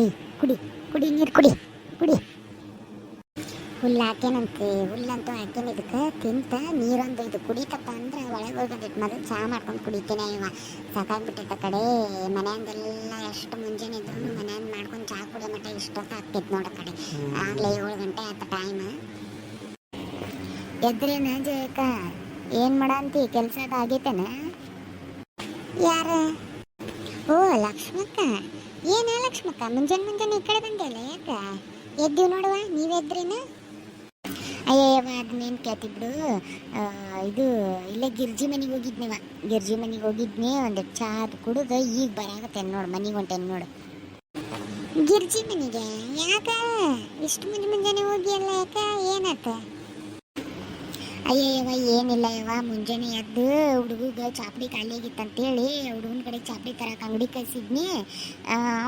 ಏಯ್ ಕುಡಿ ಕುಡಿ ನೀರು ಕುಡಿ ಕುಡಿ. ಹುಲ್ಲು ಹಾಕೇನಂತೆ, ಹುಲ್ಲಂತೂ ಹಾಕೇನ ಇದಕ್ಕೆ ತಿಂತ ನೀರೊಂದು ಇದು ಕುಡಿತಪ್ಪ ಅಂದ್ರೆ ಒಳಗೆ ಹೋಗೋದಿಟ್ಟು ಮೊದಲು ಚಹಾ ಮಾಡ್ಕೊಂಡು ಕುಡಿತೇನೆ. ಇವ ಸಾಕಾಗ್ಬಿಟ್ಟಿದ್ದ ಕಡೆ ಮನೆಯಂಗೆಲ್ಲ ಎಷ್ಟು ಮುಂಜಾನೆ ಇದ್ರು ಮನ್ಯಾಗ ಮಾಡ್ಕೊಂಡು ಚಹಾ ಕುಡಿಯೋ ಮಟ್ಟ ಇಷ್ಟೊತ್ತು ಆಗ್ತೈತೆ ನೋಡ ಕಡೆ. ಆಗಲೇ 7 ಗಂಟೆ ಆಯ್ತು ಟೈಮ್. ಎದ್ರೇನ ಜಯಕ ಏನು ಮಾಡಂತಿ? ಕೆಲಸ ಅದು ಆಗೈತೇನ? ಯಾರ? ಓ ಲಕ್ಷ್ಮಕ್ಕ. ಏನ ಲಕ್ಷ್ಮಕ್ಕ ಮುಂಜಾನೆ ಈ ಕಡೆ ಬಂದೆಲ್ಲ ಯಾಕ? ಎದ್ದೀವಿ ನೋಡುವ, ನೀವೆದ್ರೇನ? ಅಯ್ಯವ್ವ ಅದನ್ನೇನು ಕೇಳ್ತಿಬಿಡು. ಇದು ಇಲ್ಲೇ ಗಿರ್ಜಿ ಮನೆಗೆ ಹೋಗಿದ್ನಿವ. ಗಿರ್ಜಿ ಮನೆಗೆ ಹೋಗಿದ್ನಿ, ಒಂದೆರಡು ಚಹಾ ಅದು ಕುಡಿದು ಈಗ ಬರಾಗತ್ತೇನೆ ನೋಡು, ಮನೆಗೆ ಹೊಂಟೇನೆ ನೋಡು. ಗಿರ್ಜಿ ಮನೆಗೆ ಯಾಕ ಇಷ್ಟು ಮುಂಜಾನೆ ಹೋಗಿ ಅಲ್ಲ? ಯಾಕ ಏನಾತ? ಅಯ್ಯಯ್ಯವ ಏನಿಲ್ಲ ಯವ್ವ, ಮುಂಜಾನೆ ಎದ್ದು ಹುಡುಗಗೆ ಚಾಪಡಿ ಖಾಲಿ ಆಗಿತ್ತಂತೇಳಿ ಹುಡುಗನ ಕಡೆ ಚಾಪಡಿ ತರಕ್ಕೆ ಅಂಗಡಿ ಕಳಿಸಿದ್ನಿ.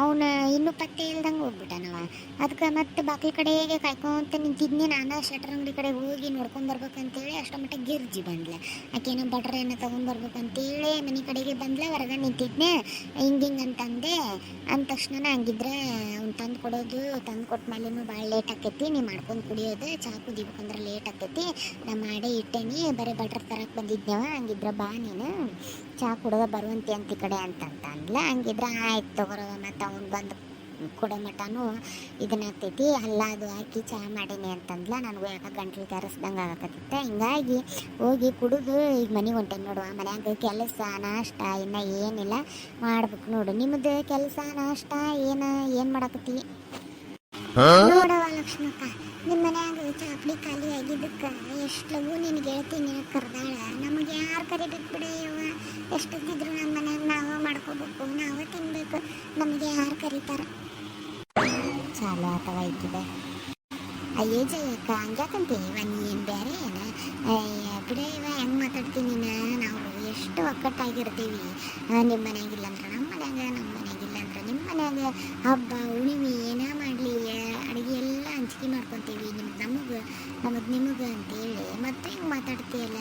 ಅವನು ಇನ್ನೂ ಪತ್ತೆ ಇಲ್ದಂಗೆ ಹೋಗ್ಬಿಟ್ಟನವ. ಅದಕ್ಕೆ ಮತ್ತೆ ಬಾಗಿಲು ಕಡೆಗೆ ಕಾಯ್ಕೊಂತ ನಿಂತಿದ್ನಿ. ನಾನು ಶಟರ್ ಅಂಗಡಿ ಕಡೆ ಹೋಗಿ ನೋಡ್ಕೊಂಬರ್ಬೇಕಂತೇಳಿ ಅಷ್ಟ ಮಟ್ಟ ಗಿರ್ಜಿ ಬಂದ್ಲ. ಆಕೆನೋ ಬಟ್ರೆ ಏನೋ ತೊಗೊಂಬರ್ಬೇಕಂತೇಳಿ ಮನೆ ಕಡೆಗೆ ಬಂದ್ಲ. ಹೊರಗೆ ನಿಂತಿದ್ನೆ. ಹಿಂಗೆ ಅಂತಂದೆ. ಅಂದ ತಕ್ಷಣ ಹಂಗಿದ್ರೆ ಅವ್ನು ತಂದು ಕೊಡೋದು, ತಂದು ಕೊಟ್ಟ ಮೇಲೂ ಭಾಳ ಲೇಟ್ ಆಕೈತಿ, ನೀ ಮಾಡ್ಕೊಂಡು ಕುಡಿಯೋದು, ಚಹಾ ಕುದಿಬೇಕಂದ್ರೆ ಲೇಟ್ ಆಕೈತಿ, ನಾ ಮಾಡೇ ಇಟ್ಟೇನಿ, ಬರೀ ಬಟ್ರ್ ತರಕ್ಕೆ ಬಂದಿದ್ದೇವ, ಹಂಗಿದ್ರೆ ಬಾ ನೀನು ಚಹಾ ಕುಡೋದ ಬರುವಂತೆ ಅಂತ ಈ ಕಡೆ ಅಂತಂತ ಅಂದ್ಲ. ಹಂಗಿದ್ರೆ ಆಯ್ತು ತಗೋರೋ, ಮತ್ತು ಅವ್ನು ಬಂದು ಕೊಡೋ ಮಟನೂ ಇದನ್ನಾಗ್ತೈತಿ, ಅಲ್ಲ ಅದು ಹಾಕಿ ಚಹಾ ಮಾಡೀನಿ ಅಂತಂದ್ಲ. ನನಗೂ ಯಾಕೆ ಗಂಟ್ಲು ಕರೆಸ್ದಂಗೆ ಆಗಕತ್ತಿತ್ತ. ಹಿಂಗಾಗಿ ಹೋಗಿ ಕುಡಿದು ಈಗ ಮನೆಗೆ ಹೊಂಟೇನಿ ನೋಡುವ. ಮನ್ಯಾಗ ಕೆಲಸ ನಾಷ್ಟ ಇನ್ನು ಏನಿಲ್ಲ, ಮಾಡ್ಬೇಕು ನೋಡು. ನಿಮ್ಮದು ಕೆಲಸ ನಾಷ್ಟ ಏನು ಮಾಡಕತ್ತಿ? ನೋಡವ ಲಕ್ಷ್ಮಕ್ಕ, ನಿಮ್ಮ ಮನ್ಯಾಗ ಚಾಪಡಿ ಖಾಲಿ ಆಗಿದ್ದಕ್ಕೆ ಎಷ್ಟು ಲಗು ನಿನಗೆ ಹೇಳ್ತೀನಿ, ನಿನಗೆ ಕರೆದಾಳ. ನಮಗೆ ಯಾರು ಕರಿಬೇಕು ಬಿಡೇ ಯವ್ವ? ಎಷ್ಟೊತ್ತಿದ್ರು ನಮ್ಮ ಮನ್ಯಾಗ ನಾವೇ ಮಾಡ್ಕೋಬೇಕು, ನಾವೇ ತಿನ್ಬೇಕು, ನಮಗೆ ಯಾರು ಕರೀತಾರ? ಚಾಲು ಆತವ ಐತಿದೆ. ಅಯ್ಯೇ ಜಯಕ್ಕ ಹಂಗ್ಯಾಕಂತೀನಿ ಇವ, ನೀ ಏನು ಬೇರೆ ಏನ? ಬಿಡೇ ಇವ, ಹೆಂಗೆ ಮಾತಾಡ್ತೀನಿ ನಾವು ಎಷ್ಟು ಒಕ್ಕಟ್ಟಾಗಿರ್ತೀವಿ. ನಿಮ್ಮ ಮನ್ಯಾಗಿಲ್ಲ ಅಂದ್ರೆ ನಮ್ಮ ಮನ್ಯಾಗ, ನಮ್ಮ ಮನ್ಯಾಗಿಲ್ಲ ಅಂದ್ರೆ ನಿಮ್ಮ ಮನ್ಯಾಗ. ಹಬ್ಬ ಹುಣ್ಣಿಮೆ ಏನೇ ಮಾಡಲಿ ಅಡುಗೆ ಎಲ್ಲ ಹಂಚಿಕೆ ಮಾಡ್ಕೊತೀವಿ, ನಮಗೆ ನಿಮಗೆ ಅಂತೇಳಿ ಮತ್ತೆ ಹಿಂಗೆ ಮಾತಾಡ್ತೀಯಲ್ಲ.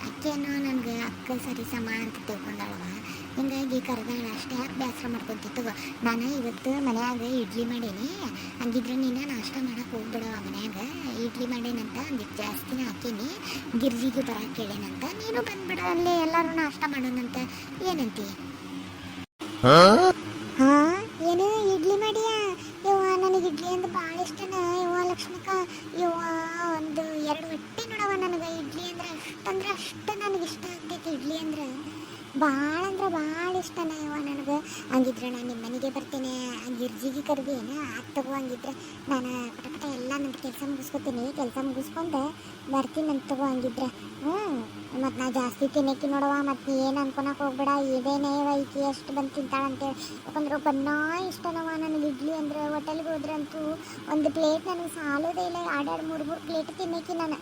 ಅಕ್ಕೇನೋ ನನಗೆ ಅಕ್ಕ ಸರಿ ಸಮ ಅಂತ ತಿಳ್ಕೊಂಡಾಳವ. ಹಿಂಗಾಗಿ ಕರೆದಾಳ ಅಷ್ಟೇ, ಯಾಕೆ ಬೇಸರ ಮಾಡ್ಕೊತಿತ್ತು. ನಾನು ಇವತ್ತು ಮನ್ಯಾಗ ಇಡ್ಲಿ ಮಾಡೀನಿ, ಹಂಗಿದ್ರೆ ನೀನು ನಾಷ್ಟ ಮಾಡಕ್ಕೆ ಹೋಗ್ಬಿಡವ. ಮನ್ಯಾಗ ಇಡ್ಲಿ ಮಾಡೇನಂತ ಒಂದಿಟ್ಟು ಜಾಸ್ತಿನ ಹಾಕೀನಿ, ಗಿರ್ಜಿಗೆ ಬರಕ್ಕೆ ಕೇಳೇನಂತ, ನೀನು ಬಂದ್ಬಿಡ, ಅಲ್ಲೇ ಎಲ್ಲರೂ ನಾಷ್ಟ ಮಾಡೋಣಂತ. ಏನಂತಿ? ಹಾಂ ಏನು ಇಡ್ಲಿ ಮಾಡಿಯಾ? ಯವ್ವ ನನಗೆ ಇಡ್ಲಿ ಅಂದ್ರೆ ಭಾಳ ಇಷ್ಟನ ಯವ್ವ ಲಕ್ಷ್ಮಕ್ಕ. ಯವ್ವ ಒಂದು 2 ಹೊಟ್ಟೆ ನೋಡವ ನನಗೆ ಇಡ್ಲಿ ಅಂದ್ರೆ ಅಷ್ಟು ನನಗೆ ಇಷ್ಟ ಆಗ್ತೈತಿ. ಇಡ್ಲಿ ಅಂದ್ರೆ ಭಾಳ ಇಷ್ಟನ ಯವ್ವ ನನಗೆ. ಹಂಗಿದ್ರೆ ನಾನು ನಿಮ್ಮ ಮನೆಗೆ ಬರ್ತೇನೆ, ಗಿರ್ಜಿಗೆ ಕರೆದೇನ ಆತು ತಗೋ. ಹಂಗಿದ್ರೆ ನಾನು ಪಟ ಎಲ್ಲ ನನ್ನ ಕೆಲಸ ಮುಗಿಸ್ಕೊತೀನಿ, ಕೆಲಸ ಮುಗಿಸ್ಕೊಂಡು ಬರ್ತೀನಿ ಅಂತ ತಗೋ. ಹಂಗಿದ್ರೆ ಮತ್ತು ನಾ ಜಾಸ್ತಿ ತಿನ್ನಕ್ಕೆ ನೋಡವ, ಮತ್ತು ಏನು ಅನ್ಕೊಳಕ್ಕೆ ಹೋಗ್ಬೇಡ, ಇದೇನೇ ಐತಿ ಎಷ್ಟು ಬಂದು ತಿಂತಾಳಂತೇಳಿ. ಯಾಕಂದ್ರೆ ಬನ್ನ ಇಷ್ಟನವ ನನಗೆ ಇಡ್ಲಿ ಅಂದರೆ. ಹೋಟೆಲ್ಗೆ ಹೋದ್ರೆ ಅಂತೂ ಒಂದು ಪ್ಲೇಟ್ ನನಗೆ ಸಾಲೋದೇ ಇಲ್ಲ, 2-3 ಪ್ಲೇಟ್ ತಿನ್ನಕ್ಕೆ ನಾನು.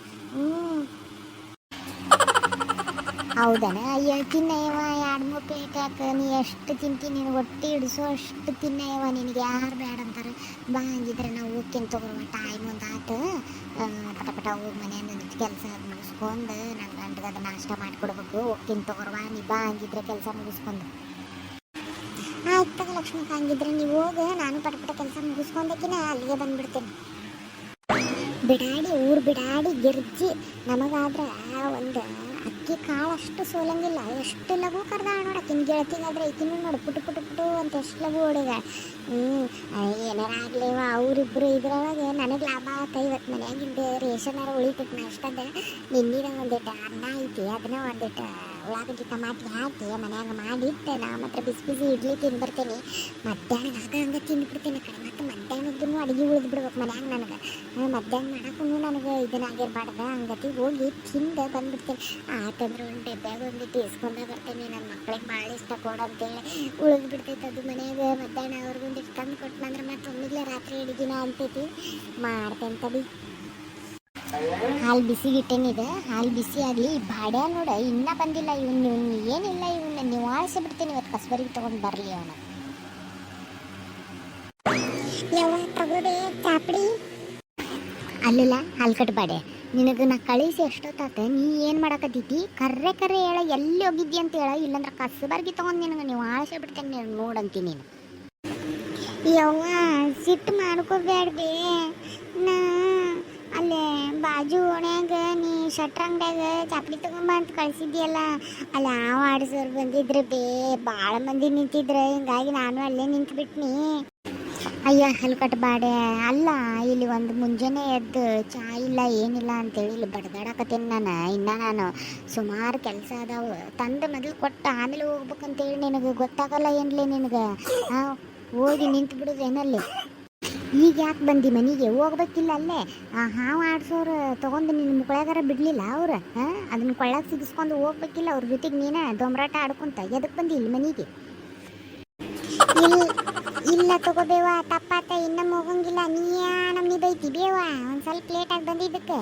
ಹೌದನ? ಅಯ್ಯೋ ತಿನ್ನಯ್ಯವ, 2-3 ಪ್ಲೇಟ್ ಹಾಕ, ನೀ ಎಷ್ಟು ತಿಂತೀನಿ, ನೀನು ಹೊಟ್ಟೆ ಹಿಡಿಸೋ ಅಷ್ಟು ತಿನ್ನಯ್ಯವ, ನಿನಗೆ ಯಾರು ಬೇಡ ಅಂತಾರೆ. ಬಾ ಹಂಗಿದ್ರೆ ನಾವು ಹೋಗ್ತೀನಿ ತಗೋರುವ, ಟೈಮ್ ಒಂದು ಆತು. ಪಟ ಹೋಗಿ ಮನೆಯಿಂದ ಕೆಲಸ ಮುಗಿಸ್ಕೊಂಡು ನನ್ನ ಗಂಟೆಗೆ ಅದು ನಾಷ್ಟ ಮಾಡಿಕೊಡ್ಬೇಕು. ಹೋಗ್ತೀನಿ ತಗೋರುವ, ನೀ ಬಾ ಹಂಗಿದ್ರೆ ಕೆಲಸ ಮುಗಿಸ್ಕೊಂಡು. ಆಯ್ತು ತಗೋ ಲಕ್ಷ್ಮಕ್ಕ, ಹಂಗಿದ್ರೆ ನೀವು ಹೋಗಿ, ನಾನು ಪಟ ಕೆಲಸ ಮುಗಿಸ್ಕೊಂಡಕ್ಕಿನ ಅಲ್ಲಿಗೆ ಬಂದುಬಿಡ್ತೀನಿ. ಊರು ಬಿಡಾಡಿ ಗಿರ್ಜಿ ನಮಗಾದ್ರೆ ಒಂದು ಅಕ್ಕಿ ಕಾಳು ಅಷ್ಟು ಸೋಲಂಗಿಲ್ಲ, ಎಷ್ಟು ಲಘು ಕರ್ದ ನೋಡಕ್ಕಿನ ಗೆಳತಿಗಾದ್ರೆ ಈಕಿನೂ ನೋಡು ಪುಟು ಅಂತ ಎಷ್ಟು ಲಘು ಹೊಡಿದ. ಏನಾರ ಆಗ್ಲೇವ ಅವರಿಬ್ಬರು ಇದ್ರೊಳಗೆ ನನಗೆ ಲಾಭ ಆತ. ಇವತ್ತು ಮನೆಯಾಗಿಂದ ರೇಷನಾರ ಉಳಿತೈತಿ ನಾಷ್ಟದ. ನಿನ್ನಿದ ಒಂದಿಟ್ಟು ಅನ್ನ ಐತಿ, ಅದನ್ನ ಒಂದಿಟ್ಟು ಉಳ್ಳಾಗಡ್ಡಿ ಟಮಾಟಿ ಹಾಕಿ ಮನ್ಯಾಗ ಮಾಡಿಟ್ಟು ನಾ ಮಾತ್ರ ಬಿಸಿ ಇಡ್ಲಿ ತಿಂದ್ಬರ್ತೇನೆ. ಮಧ್ಯಾಹ್ನ ಹಂಗೆ ತಿಂದ್ಬಿಡ್ತೇನೆ ಕಡೆ. ಮತ್ತು ಮಧ್ಯಾಹ್ನದ್ದು ಅಡುಗೆ ಉಳಿದು ಬಿಡ್ಬೇಕು ಮನ್ಯಾಗ ನನಗೆ. ಮಧ್ಯಾಹ್ನ ಮಾಡೋಕ್ಕೂ ನನಗೆ ಇದನ್ನಾಗಿರ್ಬಾರ್ದು. ಹಂಗತಿ ಹೋಗಿ ತಿಂದು ಬಂದುಬಿಡ್ತೇನೆ. ಆತಂದ್ರೆ ಒಂದು ಡಬ್ಬ್ಯಾಗ ಒಂದಿಟ್ಟು ಇಸ್ಕೊಂಡೇ ಬರ್ತೇನೆ. ನನ್ನ ಮಕ್ಳಿಗೆ ಭಾಳ ಇಷ್ಟ ಕೊಡಂತೇಳಿ ಉಳಿದು ಬಿಡ್ತೈತೆ ಅದು ಮನ್ಯಾಗ. ಮಧ್ಯಾಹ್ನ ಅವ್ರಿಗೊಂದಿಟ್ಟು ತಂದು ಕೊಟ್ಟನಂದ್ರೆ ಮತ್ತೆ ಒಮ್ಮಿಗ್ಲೇ ರಾತ್ರಿ ಅಡುಗೆನ ಅಂತೈತಿ ಮಾಡ್ತೇನೆ ತಡಿ. ಹಾಲು ಬಿಸಿಗಿಟ್ಟೇನಿದೆ, ಹಾಲು ಬಿಸಿ ಆಗಲಿ. ಬಾಡ್ಯ ನೋಡ ಇನ್ನೂ ಬಂದಿಲ್ಲ ಇವನು ಏನಿಲ್ಲ, ಇವನ್ನ ನಿವಾಳಿಸಿ ಬಿಡ್ತೀನಿ ಇವತ್ತು. ಕಸ್ಬರಿಗೆ ತೊಗೊಂಡು ಬರಲಿ ಅವನು. ಯಾವ ತಗೋದೆ ಚಾಪಡಿ? ಅಲ್ಲಲ್ಲ ಹಾಲ್ಕಟ್ಟು ಬಾಡೆ, ನಿನಗೆ ನಾ ಕಳಿಸಿ ಎಷ್ಟೊತ್ತಾತ, ನೀ ಏನು ಮಾಡಕತ್ತೈತಿ? ಕರ್ರೆ ಹೇಳ, ಎಲ್ಲಿ ಹೋಗಿದ್ದಿ ಅಂತ ಹೇಳ, ಇಲ್ಲಾಂದ್ರೆ ಕಸ್ಬರ್ಗಿ ತೊಗೊಂಡು ನಿನಗೆ ನೀವು ಆಸೆ ಬಿಡ್ತೇನೆ ನೋಡಂತೀನಿ ನೀನು. ಯವ್ವ ಸಿಟ್ಟು ಮಾಡ್ಕೋಬೇಡ್ಬೇ. ನಾ ಅಲ್ಲೇ ಬಾಜು ಓಣ್ಯಾಗ ನೀ ಶಟ್ರ್ ಅಂಗಡ್ಯಾಗ ಚಾಪಡಿ ತಗೊಂಬ ಅಂತ ಕಳ್ಸಿದ್ಯಲ್ಲ, ಅಲ್ಲಿ ಆಡ್ಸೋರು ಬಂದಿದ್ರೆ ಭಾಳ ಮಂದಿ ನಿಂತಿದ್ರೆ, ಹಿಂಗಾಗಿ ನಾನು ಅಲ್ಲೇ ನಿಂತ್ಬಿಟ್ನಿ. ಅಯ್ಯ ಹಲ್ಕಟ್ ಬಾಡೆ ಅಲ್ಲ, ಇಲ್ಲಿ ಒಂದು ಮುಂಜಾನೆ ಎದ್ದು ಚಾ ಇಲ್ಲ ಏನಿಲ್ಲ ಅಂತೇಳಿ ಇಲ್ಲಿ ಬಡ್ದಾಡಕತ್ತೇನೆ ನಾನು ಸುಮಾರು ಕೆಲಸ ಅದಾವ, ತಂದು ಮೊದಲು ಕೊಟ್ಟು ಆಮೇಲೆ ಹೋಗ್ಬೇಕಂತೇಳಿ ನಿನಗೆ ಗೊತ್ತಾಗಲ್ಲ ಏನ್ಲಿ ನಿನಗೆ? ಹೋಗಿ ನಿಂತು ಬಿಡೋದು ಏನಲ್ಲಿ. ಈಗ ಯಾಕೆ ಬಂದು ಮನೆಗೆ ಹೋಗ್ಬೇಕಿಲ್ಲ ಅಲ್ಲೇ ಹಾವು ಆಡ್ಸೋರು ತೊಗೊಂಡು ನಿನ್ನ ಮುಕ್ಕಳಾಗಾರ ಬಿಡಲಿಲ್ಲ ಅವ್ರು? ಅದನ್ನ ಕೊಳ್ಳಾಗ ಸಿಗಿಸ್ಕೊಂಡು ಹೋಗ್ಬೇಕಿಲ್ಲ ಅವ್ರ ಜೊತೆಗೆ ನೀನು ದೊಂಬರಾಟ ಆಡ್ಕೊಂತ? ಎದಕ್ಕೆ ಬಂದಿ ಇಲ್ಲಿ ಮನೆಗೆ? ಇಲ್ಲ ತಗೋಬೇವ, ತಪ್ಪಾತ, ಇನ್ನೂ ಹೋಗಂಗಿಲ್ಲ. ನೀ ನಮ್ನಿ ಬೈತಿ ಬೇವ, ಒಂದು ಸ್ವಲ್ಪ ಲೇಟಾಗಿ ಬಂದಿದ್ದಕ್ಕೆ.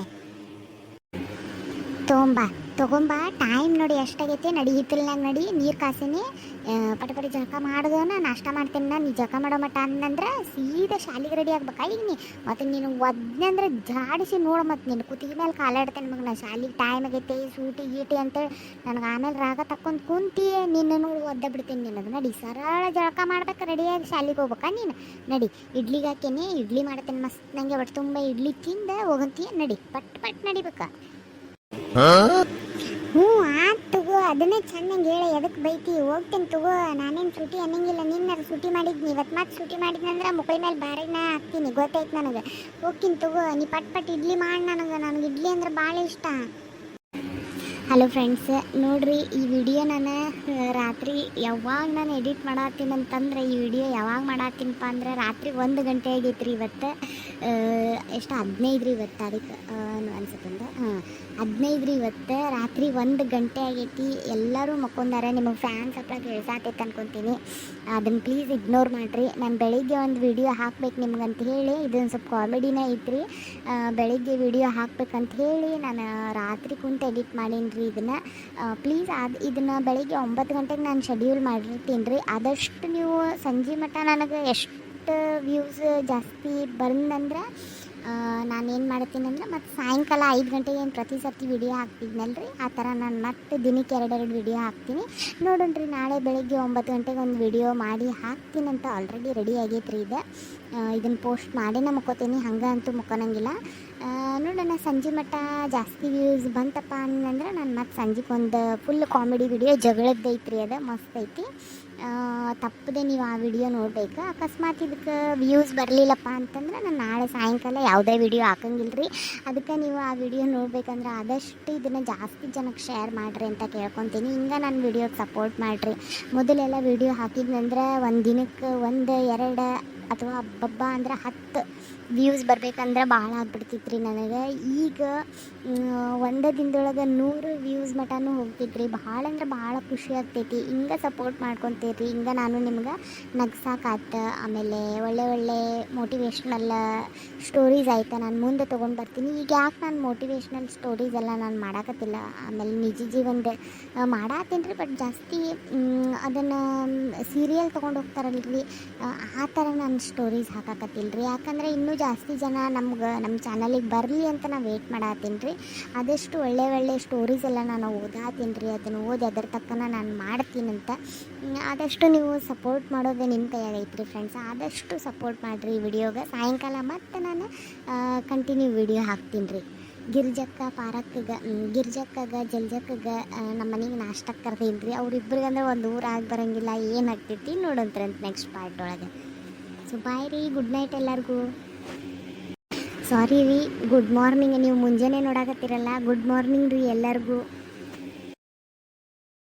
ತೊಗೊಂಬ ಟೈಮ್ ನೋಡಿ ಎಷ್ಟಾಗೈತೆ, ನಡಿ ಹಿತ್ತಲ್ನಾಗ ನಡಿ, ನೀರು ಕಾಸಿನಿ, ಪಟಪಟಿ ಜಳಕ ಮಾಡಿದವನ ನಾಷ್ಟ ಮಾಡ್ತೇನೆ ನಾನು. ನೀ ಜಳಕ ಮಾಡೋ ಮಟ್ಟ ಅಂದಂದ್ರೆ ಸೀದಾ ಶಾಲೆಗೆ ರೆಡಿ ಆಗ್ಬೇಕಾ ಈಗ ನೀ? ಮತ್ತು ನೀನು ಒದ್ನಂದ್ರೆ ಜಾಡಿಸಿ ನೋಡು, ಮತ್ತು ನೀನು ಕುತ್ತಿಗೆ ಮೇಲೆ ಕಾಲಾಡ್ತೇನೆ ಮಗ. ನಾ ಶಾಲೆಗೆ ಟೈಮ್ ಆಗೈತೆ ಸೂಟಿ ಗೀಟಿ ಅಂತೇಳಿ ನನಗೆ ಆಮೇಲೆ ರಾಗ ತಕ್ಕೊಂಡು ಕುಂತಿ ನಿನ್ನನ್ನು ಒದ್ದ ಬಿಡ್ತೇನೆ ನಿನಗೆ. ನಡಿ ಸರಳ ಜಳಕ ಮಾಡ್ಬೇಕು, ರೆಡಿಯಾಗಿ ಶಾಲೆಗೆ ಹೋಗ್ಬೇಕಾ ನೀನು? ನಡಿ ಇಡ್ಲಿಗೆ ಹಾಕೇನೆ, ಇಡ್ಲಿ ಮಾಡ್ತೇನೆ ಮಸ್ತ್, ನನಗೆ ಒಟ್ಟು ತುಂಬ ಇಡ್ಲಿ ತಿಂದ ಹೋಗಂತೀಯ. ನಡಿ ಪಟ್ ನಡಿಬೇಕಾ? ಆತ್ ತಗೋ, ಅದನ್ನೇ ಚೆನ್ನಾಗಿ ಹೇಳಿ ಎದಕ್ಕೆ ಬೈತಿ? ಹೋಗ್ತೇನೆ ತಗೋ, ನಾನೇನು ಸೂಟಿ ಅನ್ನಂಗಿಲ್ಲ. ನಿನ್ನ ಸೂಟಿ ಮಾಡಿದ್ನಿ, ಇವತ್ತು ಮತ್ತೆ ಸೂಟಿ ಮಾಡಿದ್ನಂದ್ರೆ ಮುಕ್ಕಳಿ ಮೇಲೆ ಬಾರಿನ ಹಾಕ್ತೀನಿ, ಗೊತ್ತಾಯ್ತು ನನಗೆ. ಹೋಗ್ತೀನಿ ತಗೋ, ನೀ ಪಟ್ ಇಡ್ಲಿ ಮಾಡಿ ನನಗೆ ಇಡ್ಲಿ ಅಂದ್ರೆ ಭಾಳ ಇಷ್ಟ. ಹಲೋ ಫ್ರೆಂಡ್ಸ್, ನೋಡ್ರಿ ಈ ವಿಡಿಯೋ ನಾನು ರಾತ್ರಿ ಯಾವಾಗ ನಾನು ಎಡಿಟ್ ಮಾಡತ್ತೀನಿ ಅಂತಂದ್ರೆ, ಈ ವಿಡಿಯೋ ಯಾವಾಗ ಮಾಡತ್ತೀನಪ್ಪ ಅಂದ್ರೆ ರಾತ್ರಿ 1 ಗಂಟೆ ಆಗೈತೆ ರೀ ಇವತ್ತು. ಎಷ್ಟು 15 ರೀ ಇವತ್ತು ತಾರೀಕು, ಅನ್ಸುತ್ತಂದ್ರೆ 15 ರೀ ಇವತ್ತು ರಾತ್ರಿ 1 ಗಂಟೆ ಆಗೈತಿ. ಎಲ್ಲರೂ ಮಕ್ಕೊಂದಾರೆ, ನಿಮಗೆ ಫ್ಯಾನ್ಸ್ ಹತ್ರ ಕೇಳ್ಸಾತೈತೆ ಅನ್ಕೊತೀನಿ. ಅದನ್ನು ಪ್ಲೀಸ್ ಇಗ್ನೋರ್ ಮಾಡಿರಿ. ನಾನು ಬೆಳಿಗ್ಗೆ ಒಂದು ವಿಡಿಯೋ ಹಾಕ್ಬೇಕು ನಿಮ್ಗಂತ ಹೇಳಿ, ಇದೊಂದು ಸ್ವಲ್ಪ ಕಾಮಿಡಿನೇ ಐತ್ರಿ. ಬೆಳಿಗ್ಗೆ ವಿಡಿಯೋ ಹಾಕ್ಬೇಕಂತ ಹೇಳಿ ನಾನು ರಾತ್ರಿ ಕುಂತು ಎಡಿಟ್ ಮಾಡೀನಿ ರೀ ಇದನ್ನು. ಪ್ಲೀಸ್ ಇದನ್ನು ಬೆಳಿಗ್ಗೆ 9 ಗಂಟೆಗೆ ನಾನು ಶೆಡ್ಯೂಲ್ ಮಾಡಿರ್ತೀನಿ ರೀ. ಆದಷ್ಟು ನೀವು ಸಂಜೆ ಮಟ್ಟ ನನಗೆ ಎಷ್ಟು ವ್ಯೂಸ್ ಜಾಸ್ತಿ ಬಂದಂದ್ರೆ ನಾನೇನು ಮಾಡ್ತೀನಿ ಅಂದ್ರೆ ಮತ್ತು ಸಾಯಂಕಾಲ 5 ಗಂಟೆಗೆ ಏನು ಪ್ರತಿ ಸರ್ತಿ ವಿಡಿಯೋ ಹಾಕ್ತಿದ್ನಲ್ರಿ, ಆ ಥರ ನಾನು ಮತ್ತೆ ದಿನಕ್ಕೆ 2 ವಿಡಿಯೋ ಹಾಕ್ತೀನಿ. ನೋಡೋಣ್ರಿ, ನಾಳೆ ಬೆಳಗ್ಗೆ 9 ಗಂಟೆಗೆ ಒಂದು ವಿಡಿಯೋ ಮಾಡಿ ಹಾಕ್ತೀನಿ ಅಂತ ಆಲ್ರೆಡಿ ರೆಡಿ ಆಗೈತೆ ರೀ ಇದು. ಇದನ್ನು ಪೋಸ್ಟ್ ಮಾಡಿನ ಮುಕ್ಕೋತೀನಿ, ಹಂಗೆ ಅಂತೂ ಮುಕ್ಕೊಳಂಗಿಲ್ಲ. ನೋಡೋಣ, ಸಂಜೆ ಮಟ್ಟ ಜಾಸ್ತಿ ವ್ಯೂಸ್ ಬಂತಪ್ಪ ಅಂದ್ರೆ ನಾನು ಮತ್ತೆ ಸಂಜೆಗೆ ಒಂದು ಫುಲ್ ಕಾಮಿಡಿ ವಿಡಿಯೋ ಜಗಳದ್ದೈತ್ರಿ, ಅದು ಮಸ್ತ್ ಐತಿ. ತಪ್ಪದೆ ನೀವು ಆ ವಿಡಿಯೋ ನೋಡ್ಬೇಕು. ಅಕಸ್ಮಾತ್ ಇದಕ್ಕೆ ವ್ಯೂಸ್ ಬರಲಿಲ್ಲಪ್ಪ ಅಂತಂದ್ರೆ ನಾನು ನಾಳೆ ಸಾಯಂಕಾಲ ಯಾವುದೇ ವಿಡಿಯೋ ಹಾಕಂಗಿಲ್ಲ ರೀ. ಅದಕ್ಕೆ ನೀವು ಆ ವಿಡಿಯೋ ನೋಡ್ಬೇಕಂದ್ರೆ ಆದಷ್ಟು ಇದನ್ನು ಜಾಸ್ತಿ ಜನಕ್ಕೆ ಶೇರ್ ಮಾಡಿರಿ ಅಂತ ಕೇಳ್ಕೊತೀನಿ. ಹಿಂಗೆ ನನ್ನ ವಿಡಿಯೋಗೆ ಸಪೋರ್ಟ್ ಮಾಡಿರಿ. ಮೊದಲೆಲ್ಲ ವಿಡಿಯೋ ಹಾಕಿದ್ನಂದ್ರೆ ಒಂದು ದಿನಕ್ಕೆ 1, 2 ಅಥವಾ ಹಬ್ಬ ಅಂದ್ರೆ 10 ವ್ಯೂಸ್ ಬರಬೇಕಂದ್ರೆ ಭಾಳ ಆಗ್ಬಿಡ್ತಿತ್ತು ನನಗೆ. ಈಗ 1 ದಿನದೊಳಗೆ 100 ವ್ಯೂಸ್ ಮಟನೂ ಹೋಗ್ತಿತ್ತು ರೀ. ಭಾಳ ಅಂದ್ರೆ ಭಾಳ ಖುಷಿ ಆಗ್ತೈತಿ. ಹಿಂಗೆ ಸಪೋರ್ಟ್ ಮಾಡ್ಕೊತೀರಿ. ಹಿಂಗೆ ನಾನು ನಿಮ್ಗೆ ನಗ್ಸಾಕಾತ, ಆಮೇಲೆ ಒಳ್ಳೆ ಮೋಟಿವೇಶ್ನಲ್ ಸ್ಟೋರೀಸ್ ಆಯ್ತಾ ನಾನು ಮುಂದೆ ತೊಗೊಂಡು ಬರ್ತೀನಿ. ಈಗ ಯಾಕೆ ನಾನು ಮೋಟಿವೇಶ್ನಲ್ ಸ್ಟೋರೀಸ್ ಎಲ್ಲ ನಾನು ಮಾಡಾಕತ್ತಿಲ್ಲ, ಆಮೇಲೆ ನಿಜ ಜೀವನದ ಮಾಡತ್ತೀನಿ ರೀ, ಬಟ್ ಜಾಸ್ತಿ ಅದನ್ನು ಸೀರಿಯಲ್ ತೊಗೊಂಡು ಹೋಗ್ತಾರಲ್ರಿ, ಆ ಥರ ನಾನು ಸ್ಟೋರೀಸ್ ಹಾಕಾಕತ್ತಿಲ್ಲ ರೀ. ಯಾಕಂದರೆ ಇನ್ನೂ ಜಾಸ್ತಿ ಜನ ನಮ್ಮ ಚಾನಲಿಗೆ ಬರಲಿ ಅಂತ ನಾನು ವೇಟ್ ಮಾಡತ್ತೀನಿ ರೀ. ಆದಷ್ಟು ಒಳ್ಳೆ ಸ್ಟೋರೀಸ್ ಎಲ್ಲ ನಾನು ಓದಾತೀನಿ ರೀ. ಅದನ್ನು ಓದಿ ಅದರ ತಕ್ಕನ ನಾನು ಮಾಡ್ತೀನಂತ. ಆದಷ್ಟು ನೀವು ಸಪೋರ್ಟ್ ಮಾಡೋದೇ ನಿಮ್ಮ ಕೈಯಾಗೈತೆ ರೀ ಫ್ರೆಂಡ್ಸ್. ಆದಷ್ಟು ಸಪೋರ್ಟ್ ಮಾಡಿರಿ ಈ ವಿಡಿಯೋಗೆ. ಸಾಯಂಕಾಲ ಮತ್ತೆ ನಾನು ಕಂಟಿನ್ಯೂ ವಿಡಿಯೋ ಹಾಕ್ತೀನಿ ರೀ. ಗಿರ್ಜಕ್ಕಗೆ ಜಲ್ಜಕ್ಕಗೆ ನಮ್ಮ ಮನೆಗೆ ನಾಷ್ಟಕ್ಕೆ ಕರ್ದೀನಿ ರೀ. ಅವ್ರಿಬ್ರಿಗಂದ್ರೆ ಒಂದು ಊರಾಗಿ ಬರೋಂಗಿಲ್ಲ, ಏನು ಆಗ್ತೈತಿ ನೋಡೋಂತ್ರಂತ ನೆಕ್ಸ್ಟ್ ಪಾರ್ಟ್ ಒಳಗೆ. ಸೊ ಬಾಯ್ ರೀ, ಗುಡ್ ನೈಟ್ ಎಲ್ಲರಿಗೂ. ಸಾರಿ ರೀ, ಗುಡ್ ಮಾರ್ನಿಂಗ್, ನೀವು ಮುಂಜಾನೆ ನೋಡಾಕತ್ತೀರಲ್ಲ, ಗುಡ್ ಮಾರ್ನಿಂಗ್ ರೀ ಎಲ್ಲರಿಗೂ.